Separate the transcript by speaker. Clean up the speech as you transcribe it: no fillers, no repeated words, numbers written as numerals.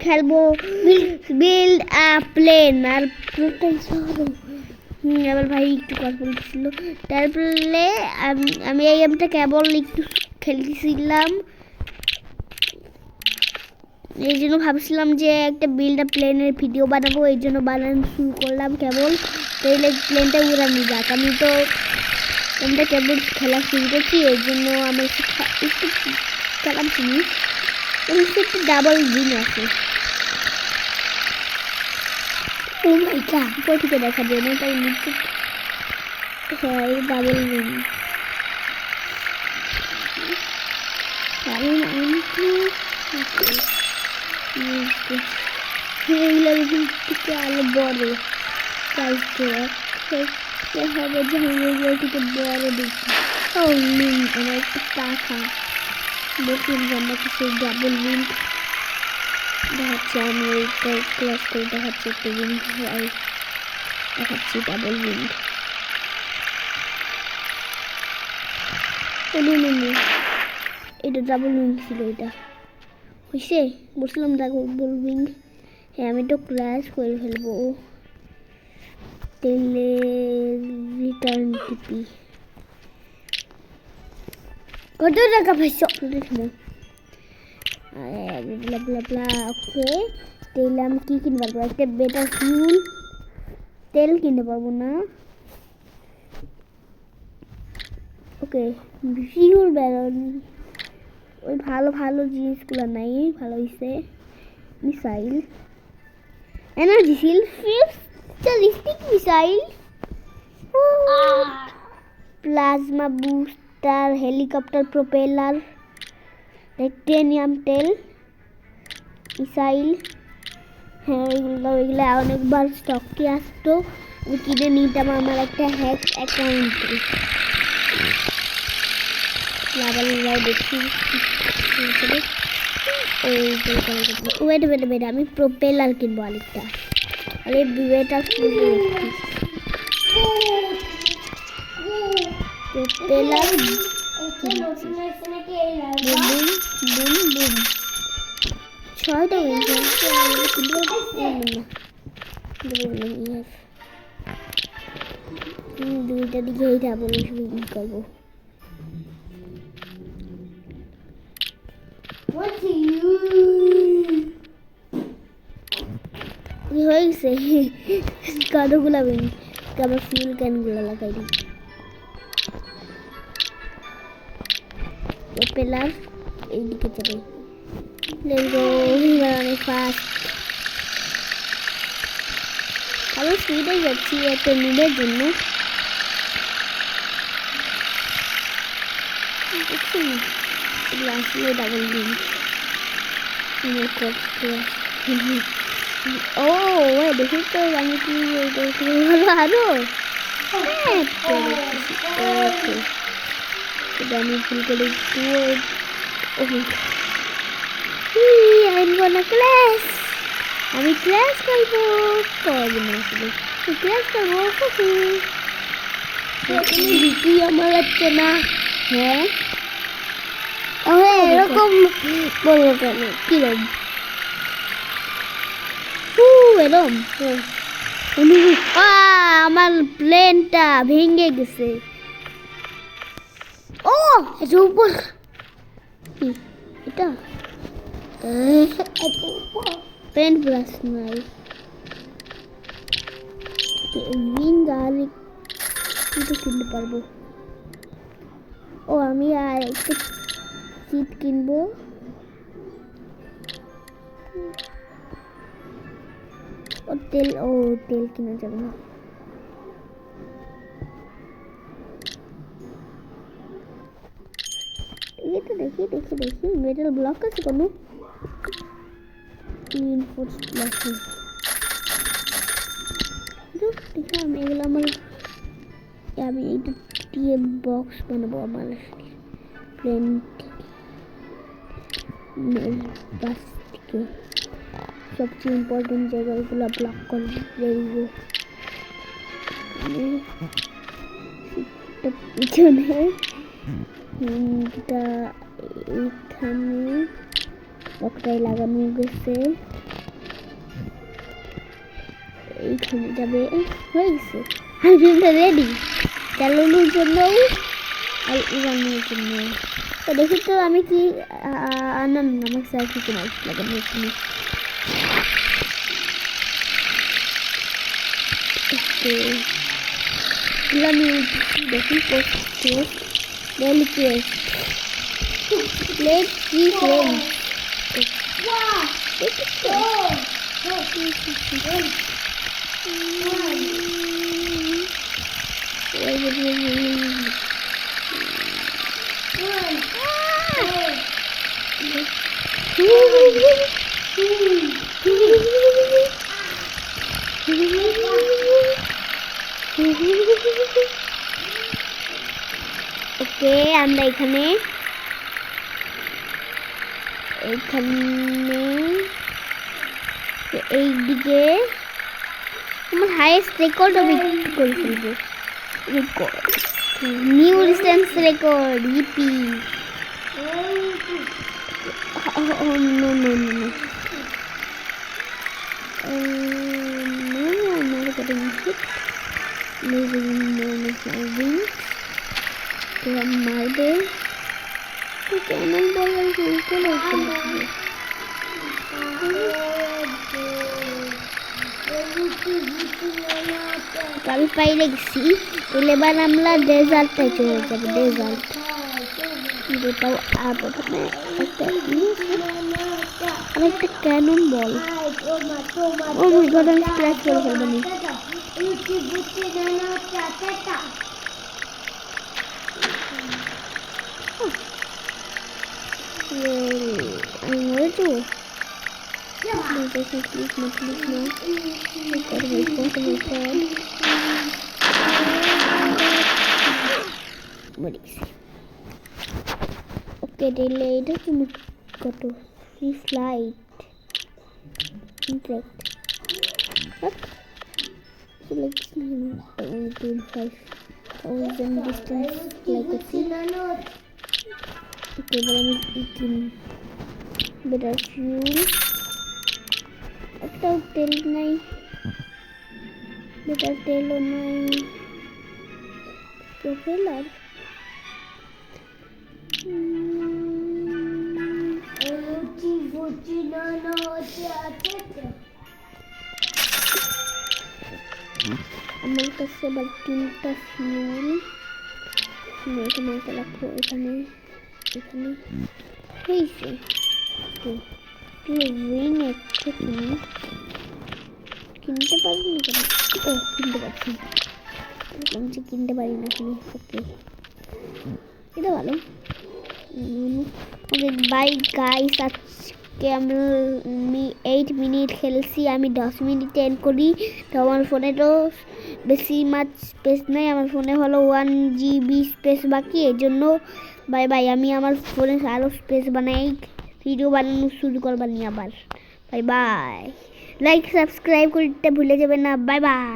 Speaker 1: খেলবো build a plane আর প্রোটাই সরো আমার ভাই একটু কথা বলছিল তারপরে আমি এই গেমটা কেবল একটু খেলতেছিলাম এই জন্য ভাবছিলাম যে একটা বিল্ড আ প্লেনের ভিডিও বানাবো এই জন্য বানানো শুরু করলাম কেবল তাহলে প্লেনটা উড়ানো যাক আমি তো প্লেনটা কেবল খেলা শুরু করছি এই জন্য আমার একটু খেলাম চিনি একটু ডাবল দিন আছে ও মাই গড উপর থেকে দেখা যায় না তাই নিচে হ্যাঁ ডাবল দিন কারণ আমি থেকে আরো বড় চাইতে হবে যে আমি থেকে বড় দেখি ও লিঙ্ক আমার একটু টাকা দেখুন আমার কাছে ডাবল লিঙ্ক দেখাচ্ছি আমি এইটা ক্লাস করে দেখাচ্ছি একটা লিঙ্ক দেখাচ্ছি ডাবল লিঙ্ক এটা ডাবল লিঙ্ক ছিল এটা হয়েছে বলছিলাম ডাবল লিঙ্ক হ্যাঁ আমি তো ক্লাস করে ফেলবো তেলে রিটার্ন টিপি কত টাকা পাইছো ওকে তেল আমি কি কিনতে পারবো একটা বেটার ফিউল তেল কিনতে পারবো না ওকে ফিউল ব্যারন ওই ভালো ভালো জিনিসগুলো নাই ভালো হয়েছে মিসাইল এনার্জি শিল futuristic missile plasma booster helicopter propeller titanium তেল মিসাইল হ্যাঁ এগুলো অনেকবার স্টকে আসতো আমি কিনে নিতাম আমার একটা হ্যাক অ্যাকাউন্টে লাভাল দেখছি ওয়েট আমি প্রোপেলার কিনবো আরেকটা আরে বিবেটা কিনবো প্রোপেলার ছয়টা দুইটা দিকে এইটা বলে করবো হয়ে গেছে কতগুলা বেনি আবার ফিউল ক্যানগুলো লাগাই দিই প্রোপেলার এইদিকে যাবে অনেক ফাস্ট আমি স্পিডে যাচ্ছি একটা নুবের জন্য আসলে ডাবল দিন ও দেখি তো আমি কি ভালো আরো আমি ফুল করে একটু ক্লাস আমি ক্লাস করবো ক্লাস করবো আমার হচ্ছে না হ্যাঁ এরকম বলবো কেন কিরম এরম আমার প্লেনটা ভেঙে গেছে ও এটা উপর এটা পেন ব্রাশ নাই কিনতে পারবো ও আমি আর একটু চিপ কিনবো তেল কিনা যাবে না এটা দেখি মেটাল ব্লক আছে কোনো আমি এগুলো আমি এইটা দিয়ে বক্স বানাবো আমার প্লেন বাস থেকে সবচেয়ে ইম্পর্টেন্ট জায়গাগুলো ব্লক করে দেবো পিছনে এটা এইখানে লকটাই লাগানো গেছে, এইখানে যাবে, হয়ে গেছে। হাইড্রোজেনটা রেডি চালানোর জন্য আর উড়ানোর জন্য। তো দেখি তো আমি কি আনন্দ আমার সাইকেল কিনা লাগানো এখানে। আমি দেখি করতে ডেলি কেস প্লেট কি ফ্রেন্ড ওকে আমরা এখানে এইদিকে আমার হাইয়েস্ট রেকর্ড আমি করে ফেলবো। নিউ ডিস্টেন্স রেকর্ড ইপি। নো নো নো নো মারবে কেমন বলে আমি পাইলে গেছি। এবার আমরা ডেজার্টে চলে যাবো। ডেজার্ট যেটাও প্রথমে একটা ক্যানন বল। ও মাই গড আমি স্ক্র্যাচ করে ফেলবো। আমি মরে যাবো। ওকে দিলে এটা তুমি কত free flight ইনট্রাক্ট select 25,000 distance like a sea. Okay, but I'm better fuel. একটা তেল নাই, বেটার তেলও নাই, প্রোপেলার আমার কাছে আবার 3টা ফিউল। এখানে একটা রাখবো, এখানে এখানে হয়েছে তো রিং একটা কিনতে পারবো না কেন? ও কিনতে পারছি, কিনতে পারি না কেন? ওকে এটা ভালো। বাই গাইস, আজকে আমি 8 মিনিট খেলছি। আমি 10 মিনিট এন্ড করি। তো আমার ফোনে তো বেশি মাছ স্পেস নেই, আমার ফোনে হলো 1 GB স্পেস বাকি। এর জন্য বাই বাই। আমি আমার ফোনে আরও স্পেস বানাই, ভিডিও বানানো শুরু করবার নিয়ে আবার। Bye bye. লাইক সাবস্ক্রাইব করতে ভুলে যাবেন না। Bye bye.